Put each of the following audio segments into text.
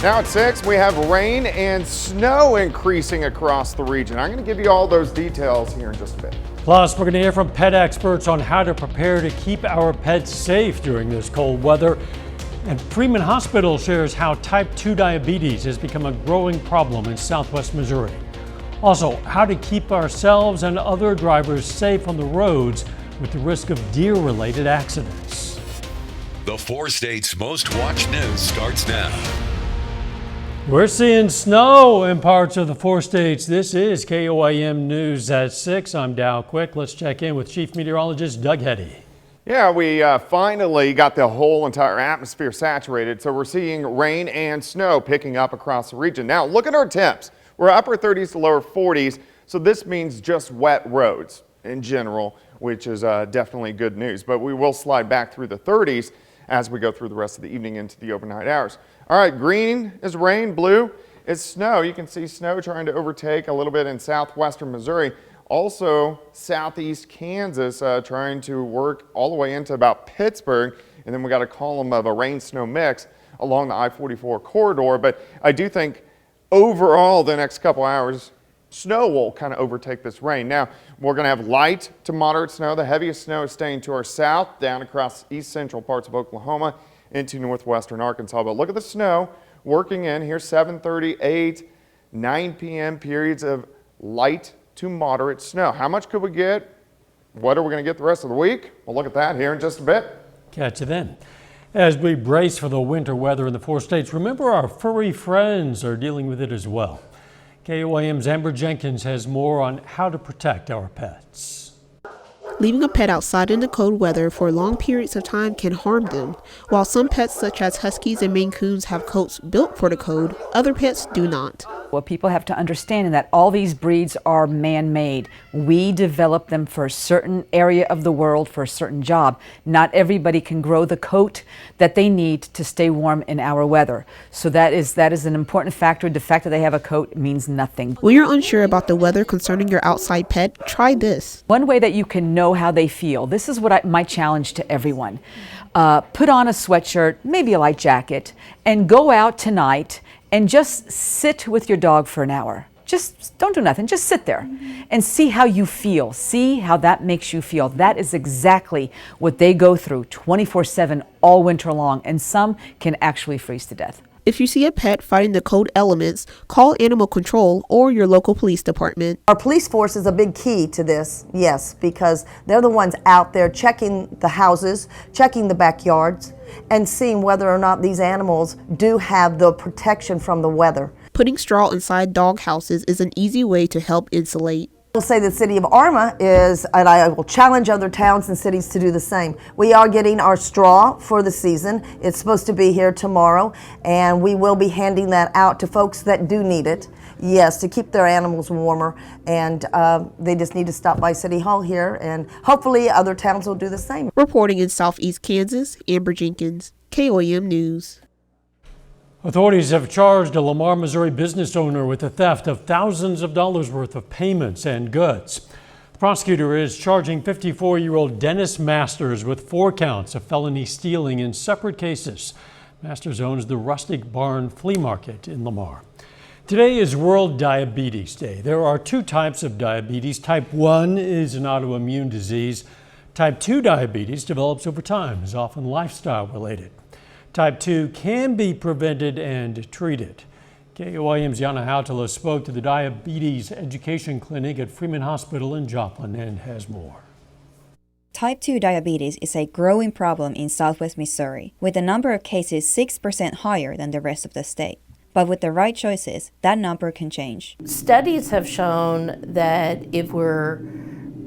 Now at 6, we have rain and snow increasing across the region. I'm going to give you all those details here in just a bit. Plus, we're going to hear from pet experts on how to prepare to keep our pets safe during this cold weather. And Freeman Hospital shares how type 2 diabetes has become a growing problem in southwest Missouri. Also, how to keep ourselves and other drivers safe on the roads with the risk of deer-related accidents. The 4 states' most watched news starts now. We're seeing snow in parts of the 4 states. This is KOAM News at 6. I'm Dow Quick. Let's check in with Chief Meteorologist Doug Heddy. Yeah, we finally got the whole entire atmosphere saturated, so we're seeing rain and snow picking up across the region. Now, look at our temps. We're upper 30s to lower 40s, so this means just wet roads in general, which is definitely good news. But we will slide back through the 30s as we go through the rest of the evening into the overnight hours. All right, green is rain, blue is snow. You can see snow trying to overtake a little bit in southwestern Missouri. Also, southeast Kansas trying to work all the way into about Pittsburgh. And then we got a column of a rain-snow mix along the I-44 corridor. But I do think overall the next couple hours, snow will kind of overtake this rain. Now, we're going to have light to moderate snow. The heaviest snow is staying to our south, down across east central parts of Oklahoma into northwestern Arkansas. But look at the snow working in here, 7:30, 8, 9 p.m. periods of light to moderate snow. How much could we get? What are we going to get the rest of the week? We'll look at that here in just a bit. Catch you then. As we brace for the winter weather in the 4 states, remember our furry friends are dealing with it as well. KOAM's Amber Jenkins has more on how to protect our pets. Leaving a pet outside in the cold weather for long periods of time can harm them. While some pets such as huskies and Maine Coons have coats built for the cold, other pets do not. What people have to understand is that all these breeds are man-made. We develop them for a certain area of the world for a certain job. Not everybody can grow the coat that they need to stay warm in our weather. So that is an important factor. The fact that they have a coat means nothing. When you're unsure about the weather concerning your outside pet, try this. One way that you can know how they feel, this is what my challenge to everyone. Put on a sweatshirt, maybe a light jacket, and go out tonight and just sit with your dog for an hour. Just don't do nothing, just sit there and see how you feel. See how that makes you feel. That is exactly what they go through 24/7 all winter long, and some can actually freeze to death. If you see a pet fighting the cold elements, call animal control or your local police department. Our police force is a big key to this, yes, because they're the ones out there checking the houses, checking the backyards, and seeing whether or not these animals do have the protection from the weather. Putting straw inside dog houses is an easy way to help insulate. We'll say the city of Arma is, and I will challenge other towns and cities to do the same. We are getting our straw for the season. It's supposed to be here tomorrow, and we will be handing that out to folks that do need it. Yes, to keep their animals warmer, and they just need to stop by City Hall here, and hopefully other towns will do the same. Reporting in southeast Kansas, Amber Jenkins, KOAM News. Authorities have charged a Lamar, Missouri business owner with the theft of thousands of dollars worth of payments and goods. The prosecutor is charging 54-year-old Dennis Masters with 4 counts of felony stealing in separate cases. Masters owns the Rustic Barn Flea Market in Lamar. Today is World Diabetes Day. There are 2 types of diabetes. Type 1 is an autoimmune disease. Type 2 diabetes develops over time, is often lifestyle related. Type 2 can be prevented and treated. KOAM's Yana Hautala spoke to the Diabetes Education Clinic at Freeman Hospital in Joplin and has more. Type 2 diabetes is a growing problem in southwest Missouri, with the number of cases 6% higher than the rest of the state. But with the right choices, that number can change. Studies have shown that if we're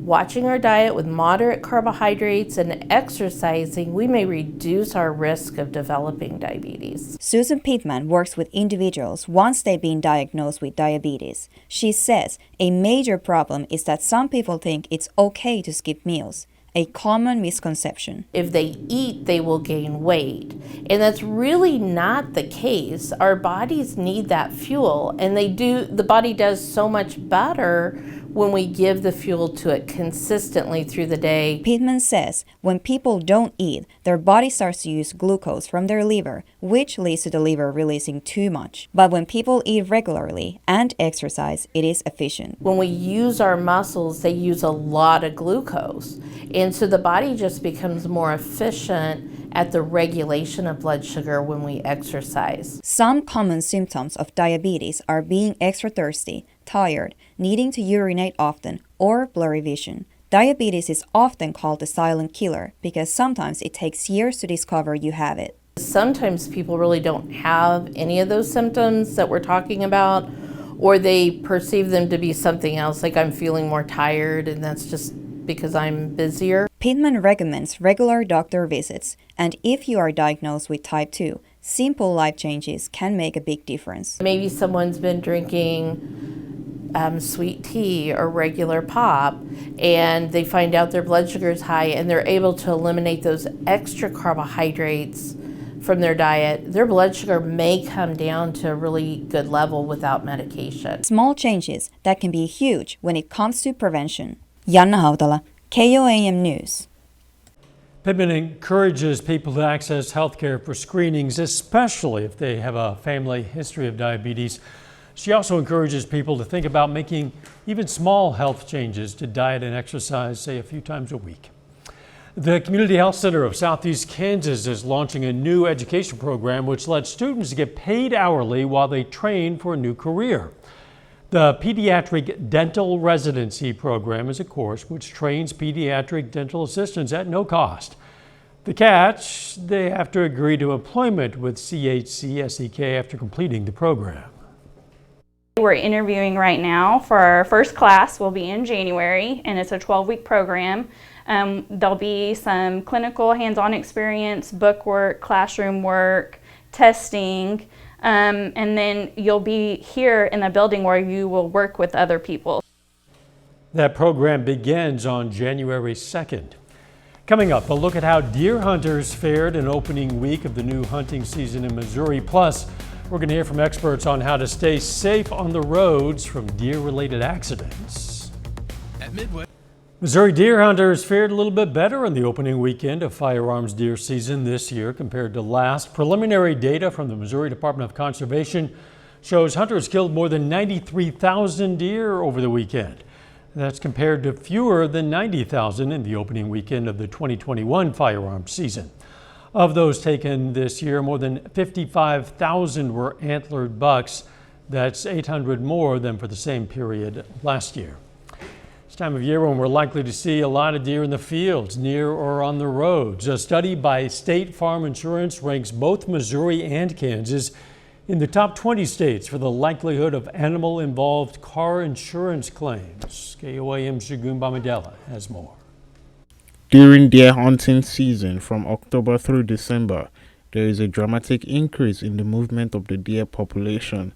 watching our diet with moderate carbohydrates and exercising, we may reduce our risk of developing diabetes. Susan Pittman works with individuals once they've been diagnosed with diabetes. She says a major problem is that some people think it's okay to skip meals, a common misconception. If they eat, they will gain weight. And that's really not the case. Our bodies need that fuel, and the body does so much better when we give the fuel to it consistently through the day. Pittman says when people don't eat, their body starts to use glucose from their liver, which leads to the liver releasing too much. But when people eat regularly and exercise, it is efficient. When we use our muscles, they use a lot of glucose. And so the body just becomes more efficient at the regulation of blood sugar when we exercise. Some common symptoms of diabetes are being extra thirsty, tired, needing to urinate often, or blurry vision. Diabetes is often called the silent killer because sometimes it takes years to discover you have it. Sometimes people really don't have any of those symptoms that we're talking about, or they perceive them to be something else, like I'm feeling more tired and that's just because I'm busier. Pittman recommends regular doctor visits, and if you are diagnosed with type 2, simple life changes can make a big difference. Maybe someone's been drinking sweet tea or regular pop, and they find out their blood sugar is high and they're able to eliminate those extra carbohydrates from their diet. Their blood sugar may come down to a really good level without medication. Small changes that can be huge when it comes to prevention. Janna Hautala, KOAM News. Pittman encourages people to access health care for screenings, especially if they have a family history of diabetes. She also encourages people to think about making even small health changes to diet and exercise, say a few times a week. The Community Health Center of Southeast Kansas is launching a new education program which lets students get paid hourly while they train for a new career. The Pediatric Dental Residency Program is a course which trains pediatric dental assistants at no cost. The catch, they have to agree to employment with CHC-SEK after completing the program. We're interviewing right now for our first class. Will be in January, and it's a 12-week program. There'll be some clinical hands-on experience, book work, classroom work, testing, and then you'll be here in the building where you will work with other people. That program begins on January 2nd. Coming up, a look at how deer hunters fared in opening week of the new hunting season in Missouri. Plus, we're going to hear from experts on how to stay safe on the roads from deer-related accidents. At Midway, Missouri deer hunters fared a little bit better in the opening weekend of firearms deer season this year compared to last. Preliminary data from the Missouri Department of Conservation shows hunters killed more than 93,000 deer over the weekend. That's compared to fewer than 90,000 in the opening weekend of the 2021 firearms season. Of those taken this year, more than 55,000 were antlered bucks. That's 800 more than for the same period last year. It's time of year when we're likely to see a lot of deer in the fields, near or on the roads. A study by State Farm Insurance ranks both Missouri and Kansas in the top 20 states for the likelihood of animal-involved car insurance claims. KOAM's Shagun Bamadela has more. During deer hunting season from October through December, there is a dramatic increase in the movement of the deer population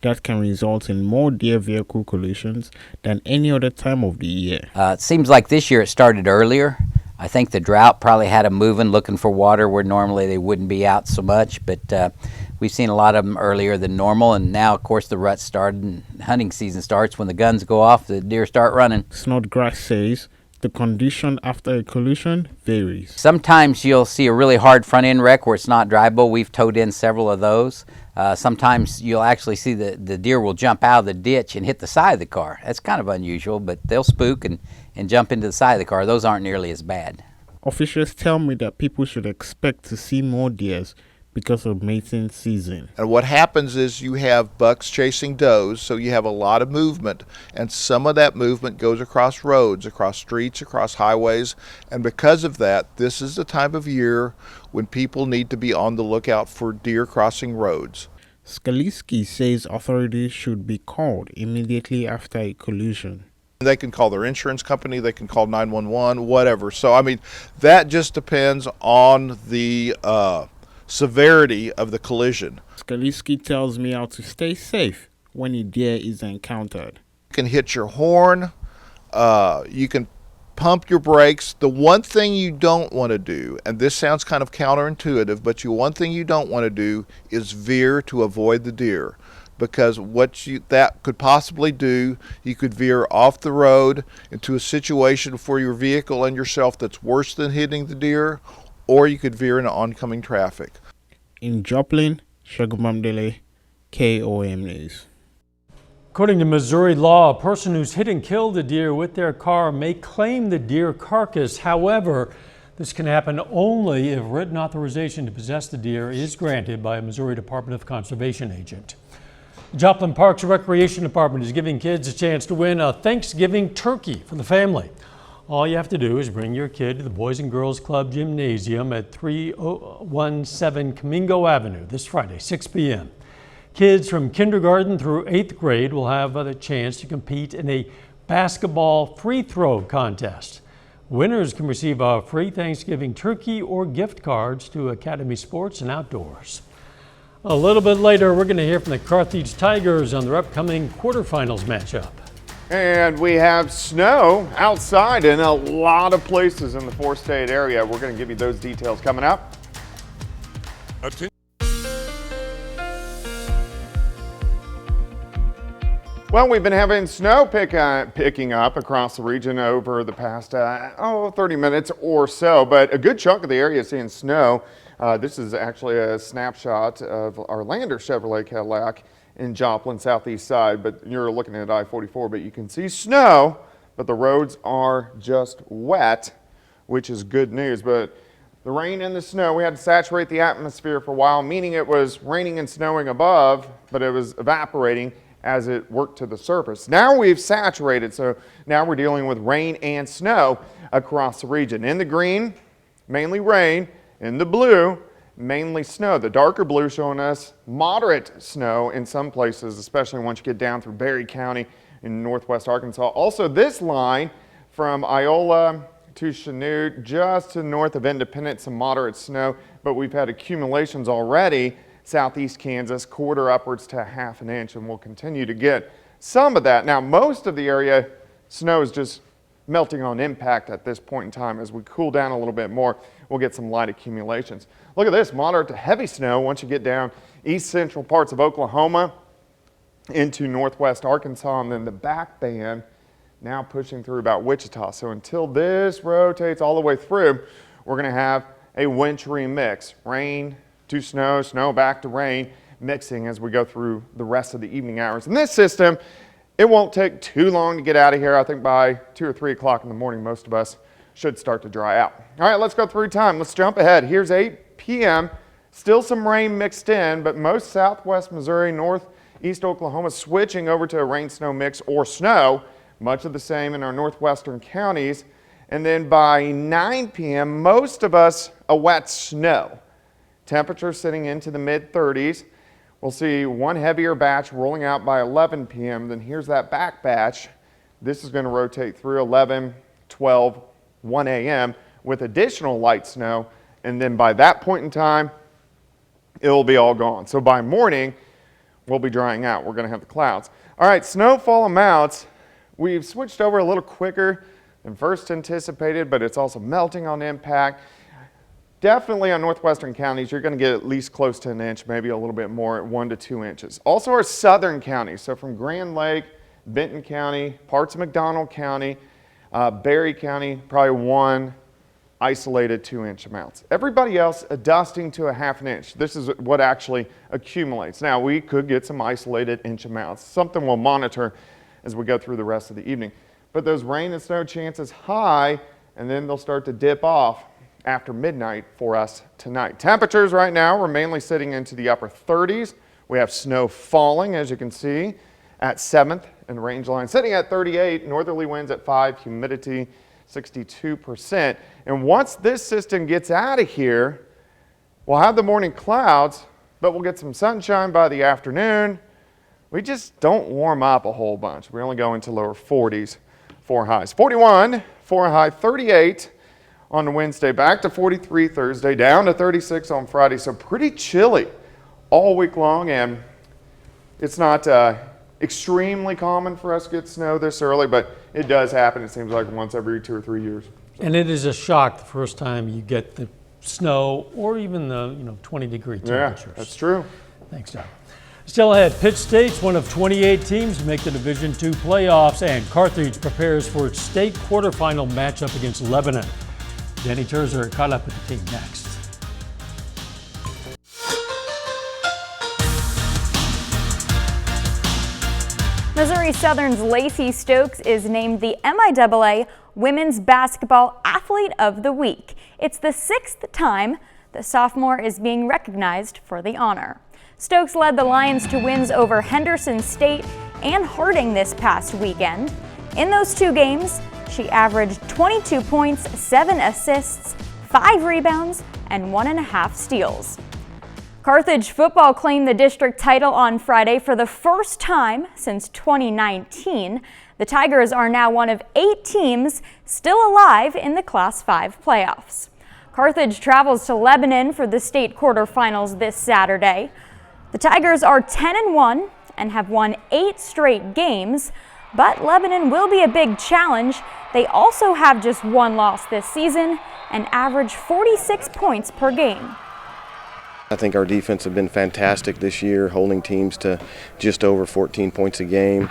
that can result in more deer vehicle collisions than any other time of the year. It seems like this year it started earlier. I think the drought probably had them moving, looking for water where normally they wouldn't be out so much, but we've seen a lot of them earlier than normal, and now of course the rut started and hunting season starts. When the guns go off, the deer start running. Snodgrass says the condition after a collision varies. Sometimes you'll see a really hard front end wreck where it's not drivable. We've towed in several of those. Sometimes you'll actually see the deer will jump out of the ditch and hit the side of the car. That's kind of unusual, but they'll spook and jump into the side of the car. Those aren't nearly as bad. Officials tell me that people should expect to see more deers because of mating season. And what happens is you have bucks chasing does, so you have a lot of movement, and some of that movement goes across roads, across streets, across highways, and because of that, this is the time of year when people need to be on the lookout for deer crossing roads. Skaliski says authorities should be called immediately after a collision. They can call their insurance company, they can call 911, whatever. So, I mean, that just depends on the severity of the collision. Skaliski tells me how to stay safe when a deer is encountered. You can hit your horn, you can pump your brakes. The one thing you don't want to do, and this sounds kind of counterintuitive, but one thing you don't want to do is veer to avoid the deer. because that could possibly do, you could veer off the road into a situation for your vehicle and yourself that's worse than hitting the deer, or you could veer into oncoming traffic. In Joplin, Shagumamdele, KOAM News. According to Missouri law, a person who's hit and killed a deer with their car may claim the deer carcass. However, this can happen only if written authorization to possess the deer is granted by a Missouri Department of Conservation agent. The Joplin Parks and Recreation Department is giving kids a chance to win a Thanksgiving turkey for the family. All you have to do is bring your kid to the Boys and Girls Club Gymnasium at 317 Camingo Avenue this Friday, 6 p.m. Kids from kindergarten through 8th grade will have the chance to compete in a basketball free throw contest. Winners can receive a free Thanksgiving turkey or gift cards to Academy Sports and Outdoors. A little bit later, we're going to hear from the Carthage Tigers on their upcoming quarterfinals matchup. And we have snow outside in a lot of places in the four-state area. We're going to give you those details coming up. Well, we've been having snow picking up across the region over the past 30 minutes or so, but a good chunk of the area is seeing snow. This is actually a snapshot of our Lander Chevrolet Cadillac in Joplin, southeast side, but you're looking at I-44, but you can see snow, but the roads are just wet, which is good news. But the rain and the snow, we had to saturate the atmosphere for a while, meaning it was raining and snowing above, but it was evaporating as it worked to the surface. Now we've saturated, so now we're dealing with rain and snow across the region. In the green, mainly rain. In the blue, mainly snow. The darker blue showing us moderate snow in some places, especially once you get down through Berry County in northwest Arkansas. Also, this line from Iola to Chanute, just to north of Independence, some moderate snow, but we've had accumulations already. Southeast Kansas, quarter upwards to ½ an inch, and we'll continue to get some of that. Now, most of the area, snow is just melting on impact at this point in time. As we cool down a little bit more, we'll get some light accumulations. Look at this, moderate to heavy snow once you get down east central parts of Oklahoma into northwest Arkansas, and then the back band now pushing through about Wichita. So until this rotates all the way through, we're going to have a wintry mix. Rain to snow, snow back to rain, mixing as we go through the rest of the evening hours. And this system, it won't take too long to get out of here. I think by 2 or 3 o'clock in the morning, most of us should start to dry out. All right, let's go through time. Let's jump ahead. Here's 8 p.m. Still some rain mixed in, but most southwest Missouri, northeast Oklahoma switching over to a rain-snow mix or snow. Much of the same in our northwestern counties. And then by 9 p.m., most of us a wet snow. Temperature sitting into the mid-30s. We'll see one heavier batch rolling out by 11 p.m. Then here's that back batch. This is going to rotate through 11, 12, 1 a.m. with additional light snow. And then by that point in time, it will be all gone. So by morning, we'll be drying out. We're going to have the clouds. All right, snowfall amounts. We've switched over a little quicker than first anticipated, but it's also melting on impact. Definitely on northwestern counties, you're going to get at least close to an inch, maybe a little bit more at 1 to 2 inches. Also our southern counties, so from Grand Lake, Benton County, parts of McDonald County, Berry County, probably 1 isolated 2-inch amounts. Everybody else adjusting to a ½ an inch. This is what actually accumulates. Now we could get some isolated inch amounts, something we'll monitor as we go through the rest of the evening. But those rain and snow chances high, and then they'll start to dip off after midnight for us tonight. Temperatures right now, we're mainly sitting into the upper 30s. We have snow falling, as you can see, at 7th and range line, sitting at 38, northerly winds at 5, humidity 62%. And once this system gets out of here, we'll have the morning clouds, but we'll get some sunshine by the afternoon. We just don't warm up a whole bunch. We only go into lower 40s for highs. 41 for a high, 38 on Wednesday, back to 43 Thursday, down to 36 on Friday. So pretty chilly all week long, and it's not extremely common for us to get snow this early, but it does happen. It seems like once every 2 or 3 years. So. And it is a shock the first time you get the snow or even the 20-degree temperatures. Yeah, that's true. Thanks, John. Still ahead, Pitt State's one of 28 teams to make the Division II playoffs, and Carthage prepares for its state quarterfinal matchup against Lebanon. Danny Terzer caught up with the team next. Missouri Southern's Lacey Stokes is named the MIAA Women's Basketball Athlete of the Week. It's the 6th time the sophomore is being recognized for the honor. Stokes led the Lions to wins over Henderson State and Harding this past weekend. In those 2 games, she averaged 22 points, 7 assists, 5 rebounds, and 1.5 steals. Carthage football claimed the district title on Friday for the first time since 2019. The Tigers are now one of 8 teams still alive in the Class 5 playoffs. Carthage travels to Lebanon for the state quarterfinals this Saturday. The Tigers are 10-1 and have won 8 straight games, but Lebanon will be a big challenge. They also have just 1 loss this season and average 46 points per game. I think our defense have been fantastic this year, holding teams to just over 14 points a game.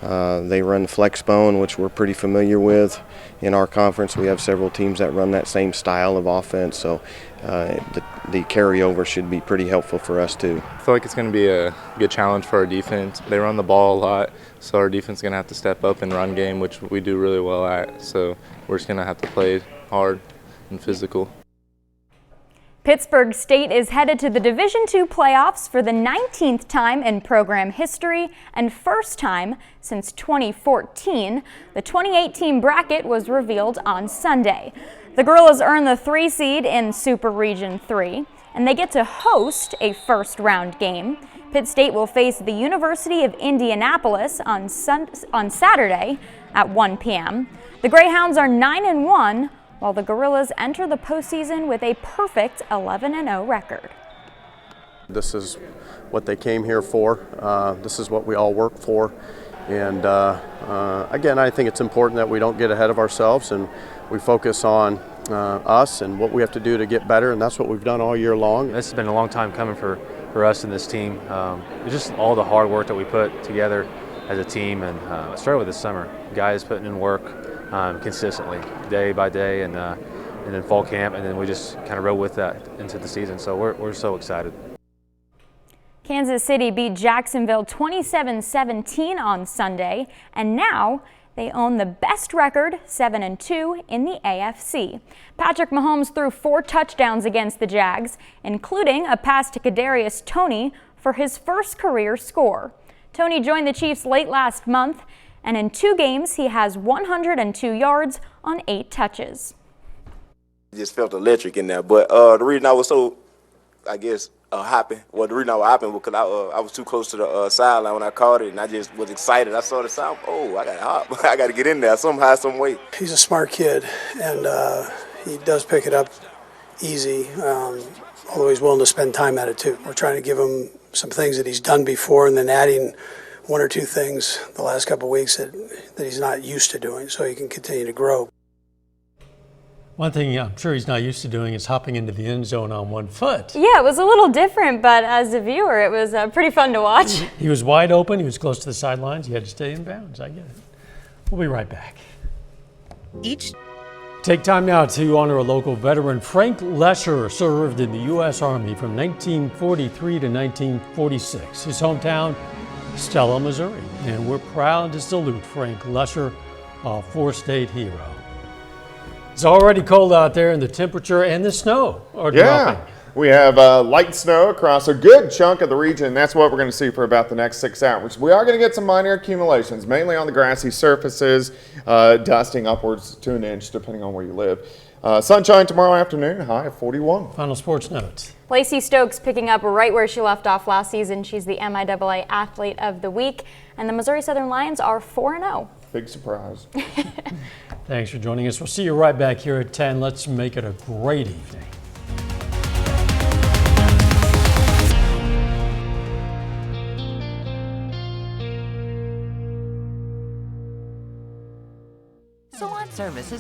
They run flex bone, which we're pretty familiar with. In our conference, we have several teams that run that same style of offense, so the carryover should be pretty helpful for us too. I feel like it's going to be a good challenge for our defense. They run the ball a lot, so our defense is going to have to step up in run game, which we do really well at. So we're just going to have to play hard and physical. Pittsburgh State is headed to the Division II playoffs for the 19th time in program history and first time since 2014. The 28-team bracket was revealed on Sunday. The Gorillas earn the 3 seed in Super Region 3, and they get to host a first-round game. Pitt State will face the University of Indianapolis on Saturday at 1 p.m. The Greyhounds are 9-1, while the Gorillas enter the postseason with a perfect 11-0 record. This is what they came here for. This is what we all work for. And again, I think it's important that we don't get ahead of ourselves and we focus on us and what we have to do to get better, and that's what we've done all year long. This has been a long time coming for us and this team. It's just all the hard work that we put together as a team, and it started with this summer. Guys putting in work consistently, day by day, and then fall camp, and then we just kind of rode with that into the season. So we're so excited. Kansas City beat Jacksonville 27-17 on Sunday, and now they own the best record, 7-2, in the AFC. Patrick Mahomes threw 4 touchdowns against the Jags, including a pass to Kadarius Toney for his first career score. Toney joined the Chiefs late last month, and in 2 games he has 102 yards on 8 touches. It just felt electric in there, but the reason I was so, happy, the reason I was happy was because I was too close to the sideline when I caught it, and I just was excited. I saw the sound, I got to hop, I got to get in there somehow, some way. He's a smart kid, and he does pick it up easy, although he's willing to spend time at it too. We're trying to give him some things that he's done before, and then adding 1 or 2 things the last couple of weeks that he's not used to doing, so he can continue to grow. One thing I'm sure he's not used to doing is hopping into the end zone on 1 foot. Yeah, it was a little different, but as a viewer, it was pretty fun to watch. He was wide open. He was close to the sidelines. He had to stay in bounds. I get it. We'll be right back. Take time now to honor a local veteran. Frank Lesher served in the U.S. Army from 1943 to 1946. His hometown, Stella, Missouri. And we're proud to salute Frank Lesher, a 4-state hero. It's already cold out there, and the temperature and the snow are dropping. We have light snow across a good chunk of the region. That's what we're going to see for about the next 6 hours. We are going to get some minor accumulations, mainly on the grassy surfaces, dusting upwards to an inch, depending on where you live. Sunshine tomorrow afternoon, high of 41. Final sports notes. Lacey Stokes picking up right where she left off last season. She's the MIAA Athlete of the Week, and the Missouri Southern Lions are 4-0. Big surprise. Thanks for joining us. We'll see you right back here at 10. Let's make it a great evening. Salon Service is